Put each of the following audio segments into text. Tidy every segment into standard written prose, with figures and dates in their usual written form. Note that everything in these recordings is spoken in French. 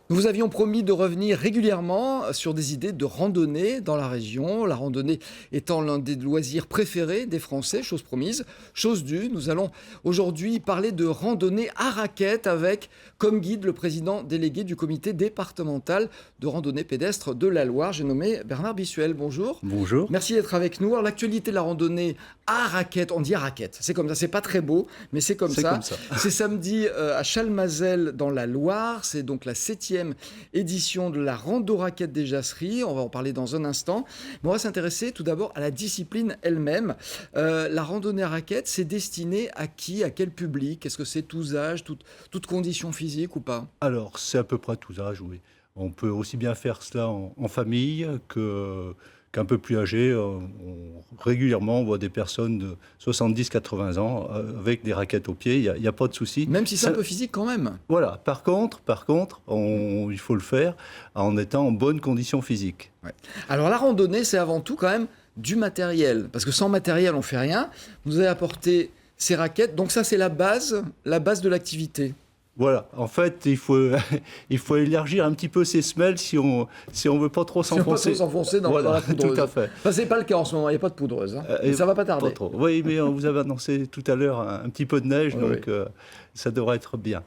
Nous vous avions promis de revenir régulièrement sur des idées de randonnée dans la région, la randonnée étant l'un des loisirs préférés des Français, chose promise, chose due. Nous allons aujourd'hui parler de randonnée à raquettes avec comme guide le président délégué du comité départemental de randonnée pédestre de la Loire. J'ai nommé Bernard Bissuel. Bonjour. Bonjour. Merci d'être avec nous. Alors l'actualité de la randonnée à raquettes, on dit à raquettes, c'est comme ça, c'est pas très beau, mais c'est comme ça. C'est samedi à Chalmazel dans la Loire, c'est donc la 7e édition de la Rando Raquette des Jasseries. On va en parler dans un instant. Mais on va s'intéresser tout d'abord à la discipline elle-même. La randonnée à raquettes, c'est destiné à qui, à quel public? Est-ce que c'est tous âges, toutes conditions physiques ou pas? Alors, c'est à peu près tous âges, oui. On peut aussi bien faire cela en famille qu'un peu plus âgé. Régulièrement, on voit des personnes de 70-80 ans avec des raquettes aux pieds. Il n'y a pas de souci. Même si c'est un peu physique quand même. Voilà. Par contre, il faut le faire en étant en bonne condition physique. Ouais. Alors, la randonnée, c'est avant tout quand même du matériel. Parce que sans matériel, on ne fait rien. Vous avez apporté ces raquettes. Donc ça, c'est la base de l'activité. Voilà, en fait, il faut élargir un petit peu ses semelles si on veut pas trop s'enfoncer. Dans la poudreuse. Tout à fait. Enfin, c'est pas le cas en ce moment, il n'y a pas de poudreuse. Hein. Ça va pas tarder. Pas trop. Oui, mais on vous avait annoncé tout à l'heure un petit peu de neige, oui. Donc ça devrait être bien.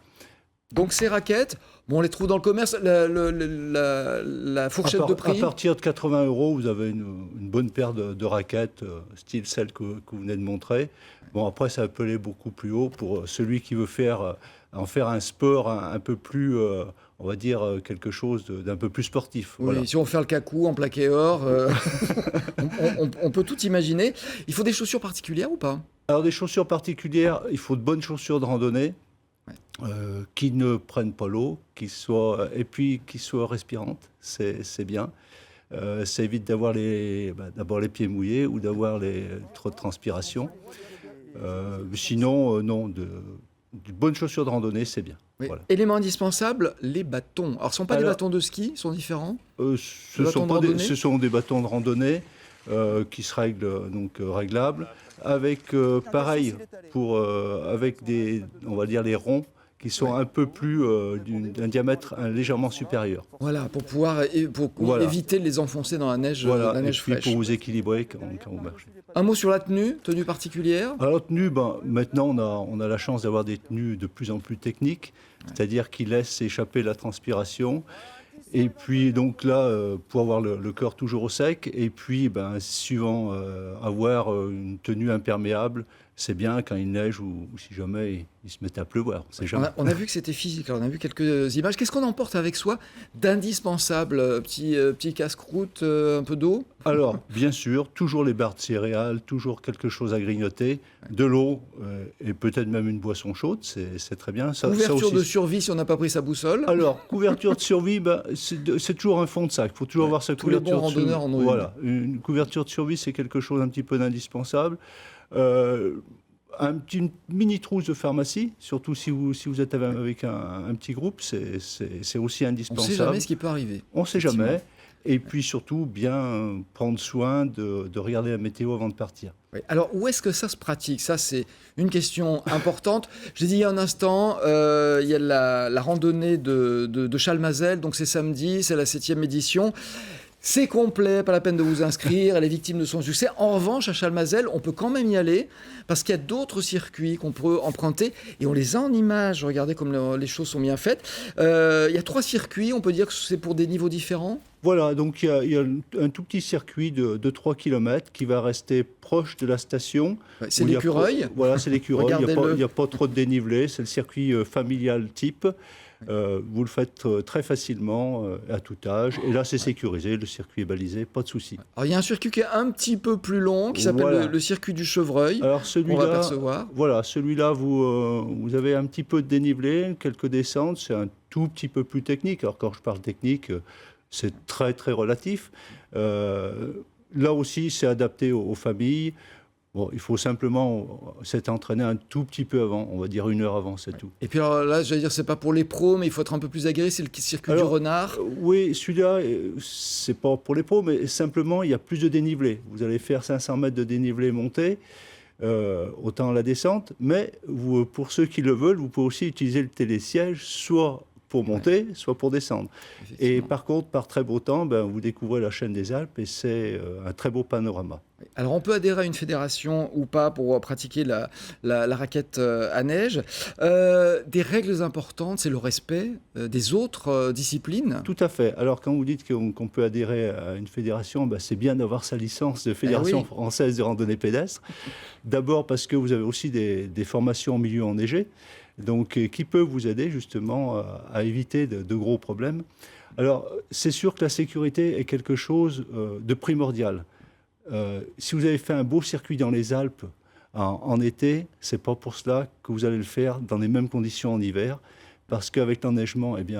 Donc ces raquettes, on les trouve dans le commerce, la fourchette de prix. À partir de 80 €, vous avez une bonne paire de raquettes, style celle que vous venez de montrer. Bon, après, ça peut aller beaucoup plus haut pour celui qui veut en faire un sport un peu plus, on va dire, quelque chose d'un peu plus sportif. Oui, voilà. Si on fait le cacou en plaqué or, on peut tout imaginer. Il faut des chaussures particulières ou pas? Alors, des chaussures particulières, il faut de bonnes chaussures de randonnée. Qui ne prennent pas l'eau, et puis qui soient respirantes, c'est bien. Ça évite d'avoir d'abord les pieds mouillés ou d'avoir trop de transpiration. Sinon, non, de bonnes chaussures de randonnée, c'est bien. Oui. Voilà. Élément indispensable, les bâtons. Alors, ce ne sont pas des bâtons de ski, ils sont différents? Ce sont des bâtons de randonnée qui se règlent, donc réglables, avec pareil, avec on va dire les ronds, qui sont un peu plus d'un diamètre légèrement supérieur. Voilà, pour pouvoir éviter de les enfoncer dans la neige, la neige fraîche. Pour vous équilibrer quand vous marchez. Un mot sur la tenue particulière? Alors, la tenue, maintenant, on a la chance d'avoir des tenues de plus en plus techniques, c'est-à-dire qui laissent échapper la transpiration. Et puis, donc là, pour avoir le corps toujours au sec, et puis, suivant, avoir une tenue imperméable, c'est bien quand il neige ou si jamais il se met à pleuvoir. On a vu que c'était physique, on a vu quelques images. Qu'est-ce qu'on emporte avec soi d'indispensable? Petit casse-croûte, un peu d'eau? Alors, bien sûr, toujours les barres de céréales, toujours quelque chose à grignoter, de l'eau et peut-être même une boisson chaude, c'est très bien. Couverture de survie si on n'a pas pris sa boussole? Alors, couverture de survie, c'est toujours un fond de sac. Il faut toujours avoir sa couverture de survie. Tous les bons randonneurs en ont une. Voilà, une couverture de survie, c'est quelque chose un petit peu d'indispensable. Une mini trousse de pharmacie, surtout si vous êtes avec un petit groupe, c'est aussi indispensable. On ne sait jamais ce qui peut arriver. On ne sait jamais. Et puis surtout, bien prendre soin de regarder la météo avant de partir. Oui. Alors, où est-ce que ça se pratique? Ça, c'est une question importante. Je l'ai dit il y a un instant, il y a la randonnée de Chalmazel, donc c'est samedi, c'est la 7e édition. C'est complet, pas la peine de vous inscrire, elle est victime de son succès. En revanche, à Chalmazel, on peut quand même y aller parce qu'il y a d'autres circuits qu'on peut emprunter et on les a en images. Regardez comme les choses sont bien faites. Il y a 3 circuits, on peut dire que c'est pour des niveaux différents. Voilà, donc il y a un tout petit circuit de 3 km qui va rester proche de la station. C'est l'écureuil. Voilà, c'est l'écureuil, il n'y a pas trop de dénivelé, c'est le circuit familial type. Vous le faites très facilement à tout âge. Et là, c'est sécurisé, le circuit est balisé, pas de souci. Alors, il y a un circuit qui est un petit peu plus long, qui s'appelle le circuit du chevreuil. Alors, celui-là, on va apercevoir. Voilà, celui-là, vous avez un petit peu de dénivelé, quelques descentes, c'est un tout petit peu plus technique. Alors, quand je parle technique, c'est très, très relatif. Là aussi, c'est adapté aux familles. Bon, il faut simplement s'être entraîné un tout petit peu avant, on va dire 1 heure avant, c'est tout. Et puis alors là, j'allais dire, c'est pas pour les pros, mais il faut être un peu plus aguerri, c'est le circuit du renard. Oui, celui-là, c'est pas pour les pros, mais simplement, il y a plus de dénivelé. Vous allez faire 500 mètres de dénivelé monté, autant la descente, mais pour ceux qui le veulent, vous pouvez aussi utiliser le télésiège, soit pour monter, soit pour descendre. Et par contre, par très beau temps, vous découvrez la chaîne des Alpes et c'est un très beau panorama. Alors, on peut adhérer à une fédération ou pas pour pratiquer la raquette à neige. Des règles importantes, c'est le respect des autres disciplines. Tout à fait. Alors, quand vous dites qu'on peut adhérer à une fédération, c'est bien d'avoir sa licence de Fédération française de randonnée pédestre. D'abord parce que vous avez aussi des formations en milieu enneigé, donc qui peuvent vous aider justement à éviter de gros problèmes. Alors, c'est sûr que la sécurité est quelque chose de primordial. Si vous avez fait un beau circuit dans les Alpes en été, c'est pas pour cela que vous allez le faire dans les mêmes conditions en hiver, parce qu'avec l'enneigement, il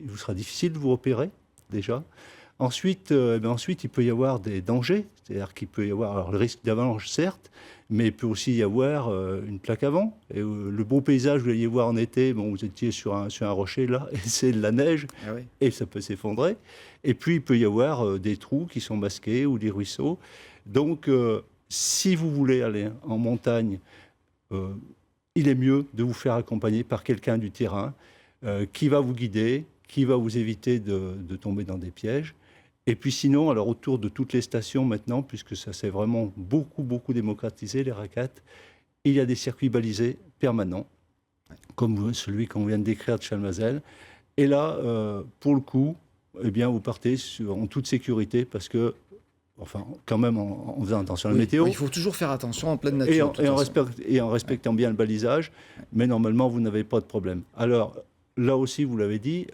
vous sera difficile de vous repérer déjà. Ensuite, il peut y avoir des dangers, c'est-à-dire qu'il peut y avoir le risque d'avalanche, certes, mais il peut aussi y avoir une plaque avant. Et le beau paysage que vous alliez voir en été, vous étiez sur un rocher là, et c'est de la neige, et ça peut s'effondrer. Et puis, il peut y avoir des trous qui sont masqués ou des ruisseaux. Donc, si vous voulez aller en montagne, il est mieux de vous faire accompagner par quelqu'un du terrain qui va vous guider, qui va vous éviter de tomber dans des pièges. Et puis sinon, alors autour de toutes les stations maintenant, puisque ça s'est vraiment beaucoup démocratisé, les raquettes, il y a des circuits balisés permanents, comme celui qu'on vient de décrire de Chalmazel. Et là, pour le coup, vous partez en toute sécurité parce que, quand même en faisant attention à la météo. Il faut toujours faire attention en pleine nature. Et en respectant bien le balisage, mais normalement, vous n'avez pas de problème. Alors, là aussi, vous l'avez dit,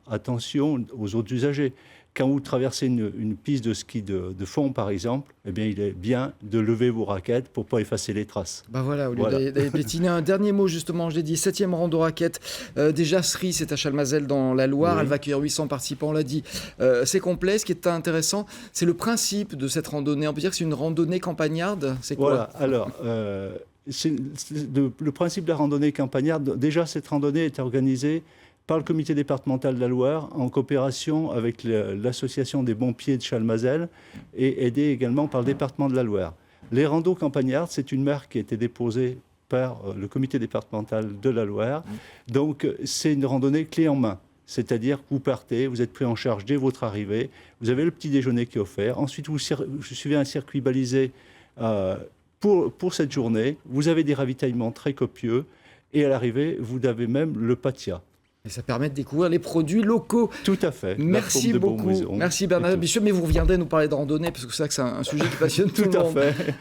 attention aux autres usagers. Quand vous traversez une piste de ski de fond, par exemple, il est bien de lever vos raquettes pour ne pas effacer les traces. Au lieu d'aller pétiner. Un dernier mot, justement, je l'ai dit, 7e rando raquette des Jasseries, c'est à Chalmazel dans la Loire. Oui. Elle va accueillir 800 participants, on l'a dit. C'est complet. Ce qui est intéressant, c'est le principe de cette randonnée. On peut dire que c'est une randonnée campagnarde. C'est quoi ? Voilà, alors... le principe de la randonnée campagnarde, déjà cette randonnée est organisée par le comité départemental de la Loire en coopération avec l'association des bons pieds de Chalmazel et aidée également par le département de la Loire. Les randos campagnardes, c'est une marque qui a été déposée par le comité départemental de la Loire. Donc c'est une randonnée clé en main. C'est-à-dire que vous partez, vous êtes pris en charge dès votre arrivée, vous avez le petit déjeuner qui est offert, ensuite vous suivez un circuit balisé pour cette journée, vous avez des ravitaillements très copieux et à l'arrivée, vous avez même le patia. Et ça permet de découvrir les produits locaux. Tout à fait. Merci beaucoup. Merci Bernard Bicheux. Mais vous reviendrez nous parler de randonnée, parce que c'est vrai que c'est un sujet qui passionne tout le monde. Tout à fait.